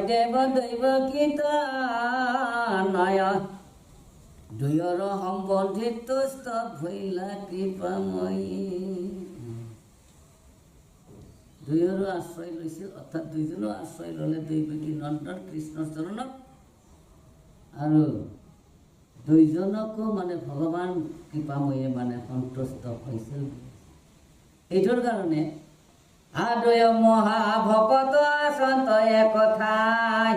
দেৱ দৈৱ গীতা নয় দুয়ৰ সম্বন্ধিত তুষ্ট ভৈলা কৃপাময়ী দুয়ৰো আশ্ৰয় লৈছিল অৰ্থাৎ দুইজনো আশ্ৰয় ল'লে দৈৱকী নন্দন কৃষ্ণৰ চৰণত আৰু দুইজনকো মানে ভগৱান কৃপাময়ে মানে সন্তুষ্ট হৈছিল এইটোৰ কাৰণে আদয় মহাভকত সন্ত একঠাই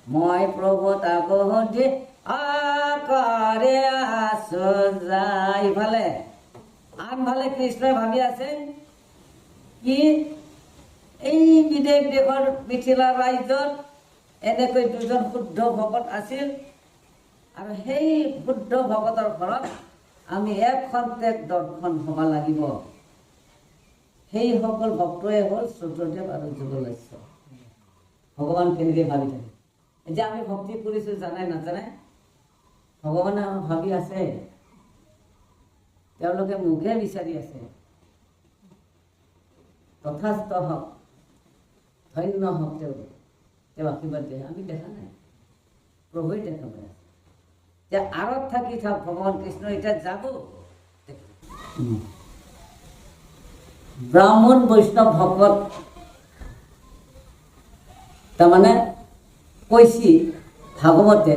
মই প্ৰভু তাক সুধি আকাৰে আছো যায় ইফালে আনফালে কৃষ্ণই ভাবি আছে কি এই বিদেশ দেশৰ মিথিলা ৰাজ্যত এনেকৈ দুজন শুদ্ধ ভকত আছিল আৰু সেই শুদ্ধ ভকতৰ ঘৰত আমি এক খন্তেক দৰ্শন হ'ব লাগিব সেইসকল ভক্তই হ'ল শ্ৰুতদেৱ আৰু যুগলস্য ভগৱান কেনেকৈ ভাবি থাকে যে আমি ভক্তি কৰিছোঁ জানে নাজানে ভগৱানে আমাক ভাবি আছে তেওঁলোকে মোকহে বিচাৰি আছে তথাস্থ হওক ধন্য হওক তেওঁ আশীৰ্বাদ দিয়ে আমি দেখা নাই প্ৰভুৱে দেখা পাই আছে যে আঁৰত থাকি থাক ভগৱান কৃষ্ণ এতিয়া যাব ব্ৰাহ্মণ বৈষ্ণৱ ভকত তাৰমানে কৈছি ভাগৱতে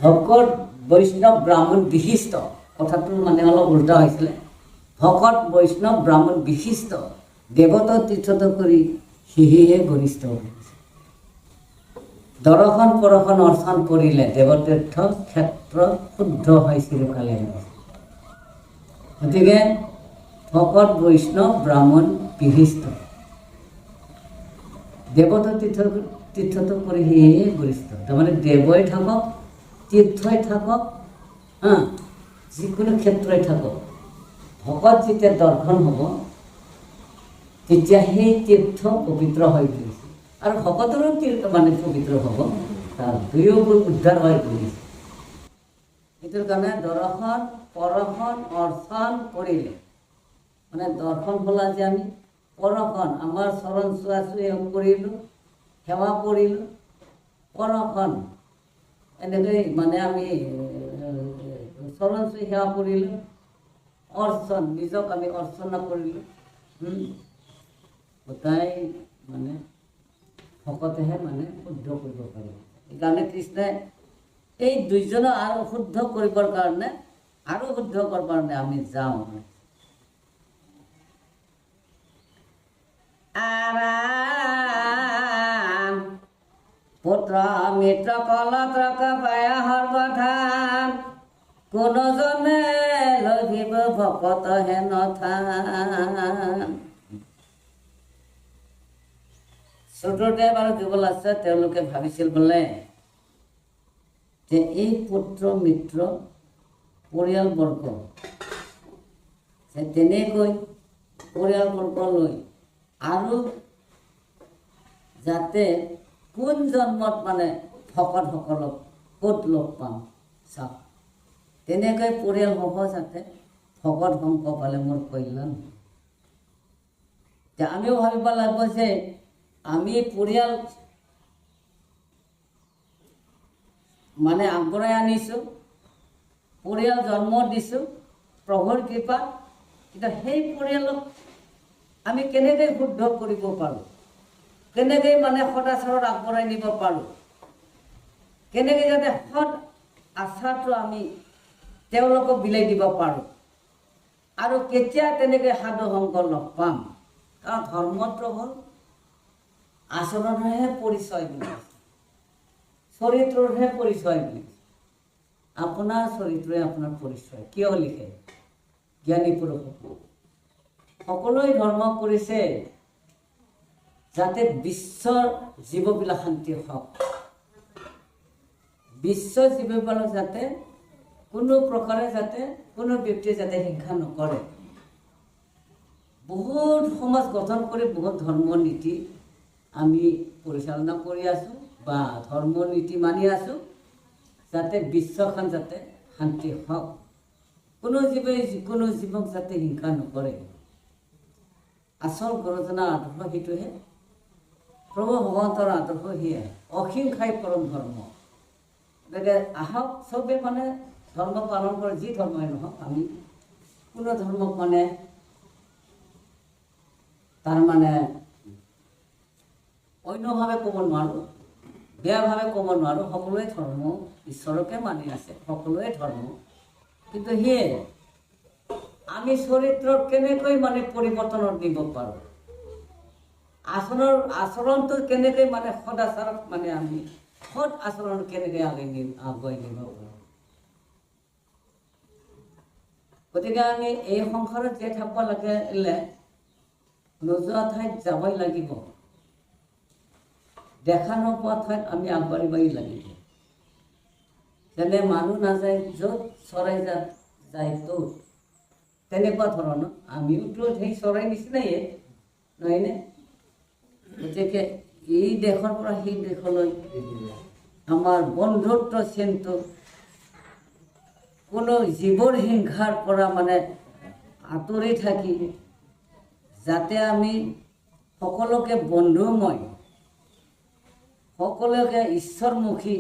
ভকত বৈষ্ণৱ ব্ৰাহ্মণ বিশিষ্ট কথাটো মানে অলপ উল্টা হৈছিলে ভকত বৈষ্ণৱ ব্ৰাহ্মণ বিশিষ্ট দেৱত তীৰ্থত কৰি সিহিহে গৰিষ্ঠ দৰ্শন পৰশন অৰ্চন কৰিলে দেৱতীৰ্থ ক্ষেত্ৰ শুদ্ধ হয় চিৰকালে গতিকে ভকত বৈষ্ণৱ ব্ৰাহ্মণ বিশিষ্ট দেৱত তীৰ্থত কৰি সিহে গৰিষ্ঠ তাৰমানে দেৱই থাকক তীৰ্থই থাকক যিকোনো ক্ষেত্ৰই থাকক ভকত যেতিয়া দৰ্শন হ'ব তেতিয়া সেই তীৰ্থ পবিত্ৰ হৈ পৰিছে আৰু ভকতৰো তীৰ্থ মানে পবিত্ৰ হ'ব তাৰ দুয়োবোৰ উদ্ধাৰ হৈ পৰিছে এইটোৰ কাৰণে দৰ্শন পৰশন অৰ্চন কৰিলে মানে দৰ্শন হ'ল যে আমি পৰশন আমাৰ চৰণ চোৱাচুই কৰিলোঁ সেৱা কৰিলোঁ পৰশন এনেকৈ মানে আমি চৰণ চুই সেৱা কৰিলোঁ অৰ্চন নিজক আমি অৰ্চনা কৰিলোঁ গোটাই মানে ভকতেহে মানে শুদ্ধ কৰিব পাৰে সেইকাৰণে কৃষ্ণই এই দুইজনক আৰু শুদ্ধ কৰিবৰ কাৰণে আৰু শুদ্ধ কৰিবৰ কাৰণে আমি যাওঁ আৰাম পুত্ৰ মিত্ৰ কলত্ৰক পায় সৰ্বধাম কোনোজনে লভিব ভকত হেন থান শ্ৰুতদেৱ আৰু যুগলস্য তেওঁলোকে ভাবিছিল বোলে যে এই পুত্ৰ মিত্ৰ পৰিয়ালবৰ্গ তেনেকৈ পৰিয়ালবৰ্গ লৈ আৰু যাতে কোন জন্মত মানে ভকতসকলক ক'ত লগ পাম চাওক তেনেকৈ পৰিয়াল হ'ব যাতে ভকত সংগ পালে মোৰ কল্যাণ যে আমিও ভাবিব লাগিব যে আমি পৰিয়াল মানে আগবঢ়াই আনিছোঁ পৰিয়াল জন্ম দিছোঁ প্ৰভুৰ কৃপা কিন্তু সেই পৰিয়ালক আমি কেনেকৈ শুদ্ধ কৰিব পাৰোঁ কেনেকৈ মানে সদাচাৰত আগবঢ়াই নিব পাৰোঁ কেনেকৈ যাতে সৎ আচাৰটো আমি তেওঁলোকক বিলাই দিব পাৰোঁ আৰু কেতিয়া তেনেকৈ সাধু সংগ লগ পাম কাৰণ ধৰ্মটো হ'ল আচৰণৰহে পৰিচয় বুলি চৰিত্ৰৰহে পৰিচয় বুলি আপোনাৰ চৰিত্ৰই আপোনাৰ পৰিচয় কিয় লিখে জ্ঞানী পুৰুষ সকলোৱে ধৰ্ম কৰিছে যাতে বিশ্বৰ জীৱবিলাক শান্তি হওক বিশ্ব জীৱবিলাক যাতে কোনো প্ৰকাৰে যাতে কোনো ব্যক্তিয়ে যাতে হিংসা নকৰে বহুত সমাজ গঠন কৰি বহুত ধৰ্ম নীতি আমি পৰিচালনা কৰি আছোঁ বা ধৰ্ম নীতি মানি আছোঁ যাতে বিশ্বখন যাতে শান্তি হওক কোনো জীৱে যিকোনো জীৱক যাতে হিংসা নকৰে আচল গৰজনা আদৰ্শ সেইটোহে প্ৰভু ভগৱন্তৰ আদৰ্শ সেয়াই অহিংসাই পৰম ধৰ্ম। গতিকে আহক চবে মানে ধৰ্ম পালন কৰে, যি ধৰ্মই নহওক আমি কোনো ধৰ্মক মানে তাৰমানে অন্যভাৱে ক'ব নোৱাৰোঁ, বেয়াভাৱে ক'ব নোৱাৰোঁ। সকলোৱে ধৰ্ম ঈশ্বৰকে মানি আছে, সকলোৱে ধৰ্ম। কিন্তু সেয়ে আমি চৰিত্ৰত কেনেকৈ মানে পৰিৱৰ্তনত নিব পাৰোঁ, আচৰণটো কেনেকৈ মানে সদাচাৰক মানে আমি সৎ আচৰণ কেনেকৈ আগুৱাই নিব পাৰোঁ। গতিকে আমি এই সংসাৰত জীয়াই থাকিব লাগিলে নোযোৱা ঠাইত যাবই লাগিব, দেখা নোপোৱা ঠাইত আমি আগবাঢ়িবই লাগিব। যেনে মানুহ নাযায় য'ত চৰাই যায় ত'ত, তেনেকুৱা ধৰণৰ আমিওতো সেই চৰাই নিচিনায়ে, নহয়নে? গতিকে এই দেশৰ পৰা সেই দেশলৈ আমাৰ বন্ধুত্ব চিনটো কোনো জীৱৰ হিংসাৰ পৰা মানে আঁতৰি থাকি যাতে আমি সকলোকে বন্ধুময়, সকলোকে ঈশ্বৰমুখী